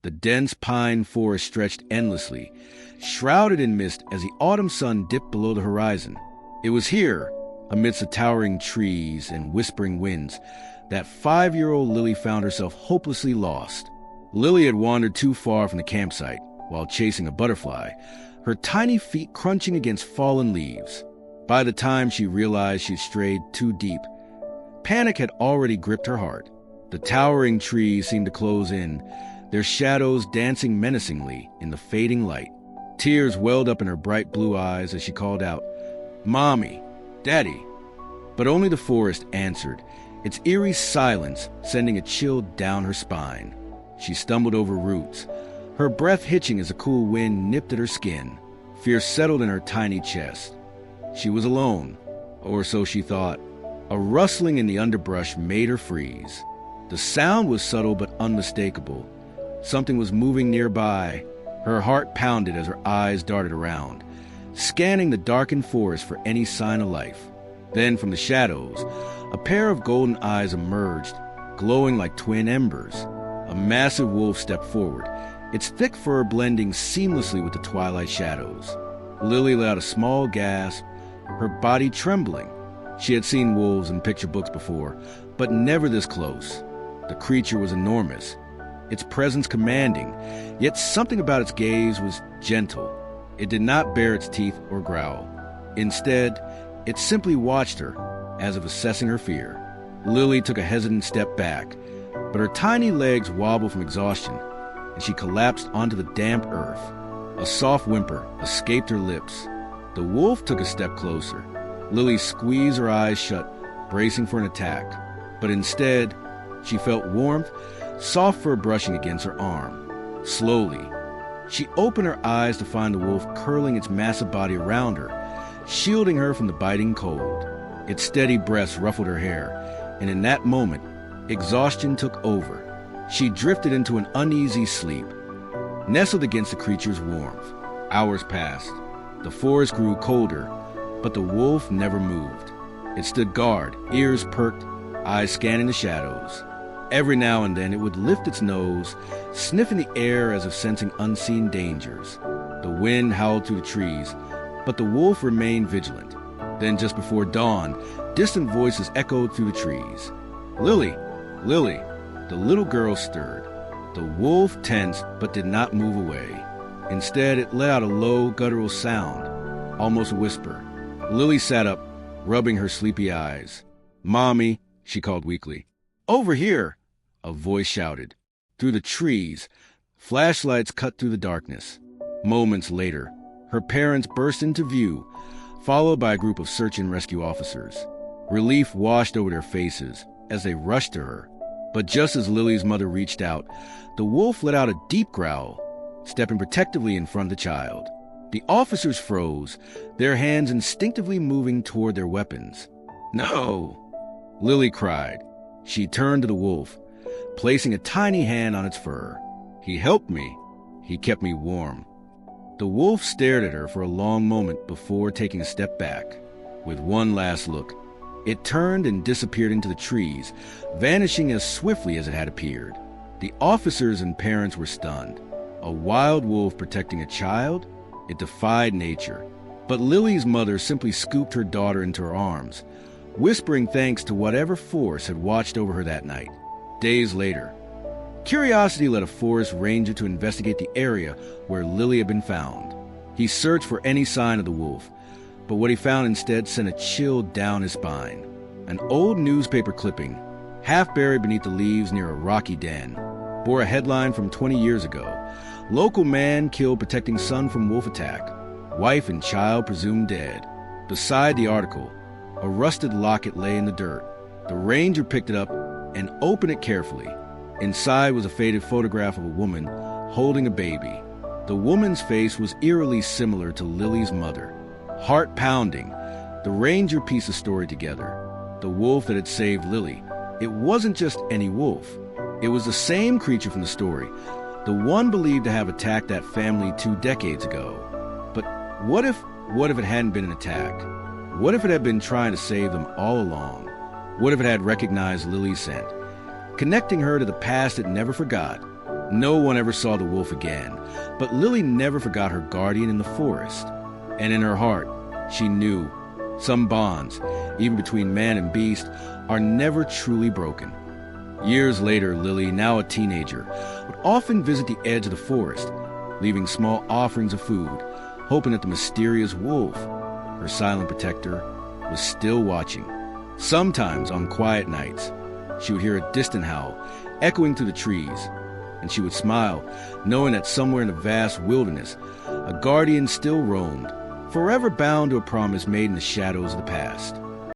The dense pine forest stretched endlessly, shrouded in mist as the autumn sun dipped below the horizon. It was here, amidst the towering trees and whispering winds, that 5-year-old Lily found herself hopelessly lost. Lily had wandered too far from the campsite while chasing a butterfly, her tiny feet crunching against fallen leaves. By the time she realized she'd strayed too deep, panic had already gripped her heart. The towering trees seemed to close in, their shadows dancing menacingly in the fading light. Tears welled up in her bright blue eyes as she called out, "Mommy, Daddy." But only the forest answered, its eerie silence sending a chill down her spine. She stumbled over roots, her breath hitching as a cool wind nipped at her skin. Fear settled in her tiny chest. She was alone, or so she thought. A rustling in the underbrush made her freeze. The sound was subtle but unmistakable. Something was moving nearby. Her heart pounded as her eyes darted around, scanning the darkened forest for any sign of life. Then from the shadows, a pair of golden eyes emerged, glowing like twin embers. A massive wolf stepped forward, its thick fur blending seamlessly with the twilight shadows. Lily let out a small gasp, her body trembling. She had seen wolves in picture books before, but never this close. The creature was enormous, its presence commanding, yet something about its gaze was gentle. It did not bare its teeth or growl. Instead, it simply watched her, as if assessing her fear. Lily took a hesitant step back, but her tiny legs wobbled from exhaustion, and she collapsed onto the damp earth. A soft whimper escaped her lips. The wolf took a step closer. Lily squeezed her eyes shut, bracing for an attack. But instead, she felt warmth, soft fur brushing against her arm. Slowly, she opened her eyes to find the wolf curling its massive body around her, shielding her from the biting cold. Its steady breaths ruffled her hair, and in that moment, exhaustion took over. She drifted into an uneasy sleep, nestled against the creature's warmth. Hours passed. The forest grew colder, but the wolf never moved. It stood guard, ears perked, eyes scanning the shadows. Every now and then it would lift its nose, sniffing the air as if sensing unseen dangers. The wind howled through the trees, but the wolf remained vigilant. Then just before dawn, distant voices echoed through the trees. "Lily! Lily!" The little girl stirred. The wolf tensed but did not move away. Instead, it let out a low, guttural sound, almost a whisper. Lily sat up, rubbing her sleepy eyes. "Mommy," she called weakly. "Over here!" a voice shouted. Through the trees, flashlights cut through the darkness. Moments later, her parents burst into view, followed by a group of search and rescue officers. Relief washed over their faces as they rushed to her. But just as Lily's mother reached out, the wolf let out a deep growl, stepping protectively in front of the child. The officers froze, their hands instinctively moving toward their weapons. "No!" Lily cried. She turned to the wolf, placing a tiny hand on its fur. "He helped me. He kept me warm." The wolf stared at her for a long moment before taking a step back. With one last look, it turned and disappeared into the trees, vanishing as swiftly as it had appeared. The officers and parents were stunned. A wild wolf protecting a child? It defied nature. But Lily's mother simply scooped her daughter into her arms, whispering thanks to whatever force had watched over her that night. Days later, curiosity led a forest ranger to investigate the area where Lily had been found. He searched for any sign of the wolf, but what he found instead sent a chill down his spine. An old newspaper clipping, half buried beneath the leaves near a rocky den, bore a headline from 20 years ago. "Local man killed protecting son from wolf attack. Wife and child presumed dead." Beside the article, a rusted locket lay in the dirt. The ranger picked it up and opened it carefully. Inside was a faded photograph of a woman holding a baby. The woman's face was eerily similar to Lily's mother. Heart pounding, the ranger pieced the story together. The wolf that had saved Lily, it wasn't just any wolf. It was the same creature from the story, the one believed to have attacked that family 2 decades ago. But what if it hadn't been an attack? What if it had been trying to save them all along? What if it had recognized Lily's scent, connecting her to the past it never forgot? No one ever saw the wolf again, but Lily never forgot her guardian in the forest. And in her heart, she knew some bonds, even between man and beast, are never truly broken. Years later, Lily, now a teenager, would often visit the edge of the forest, leaving small offerings of food, hoping that the mysterious wolf, her silent protector, was still watching. Sometimes, on quiet nights, she would hear a distant howl echoing through the trees, and she would smile, knowing that somewhere in the vast wilderness, a guardian still roamed, forever bound to a promise made in the shadows of the past.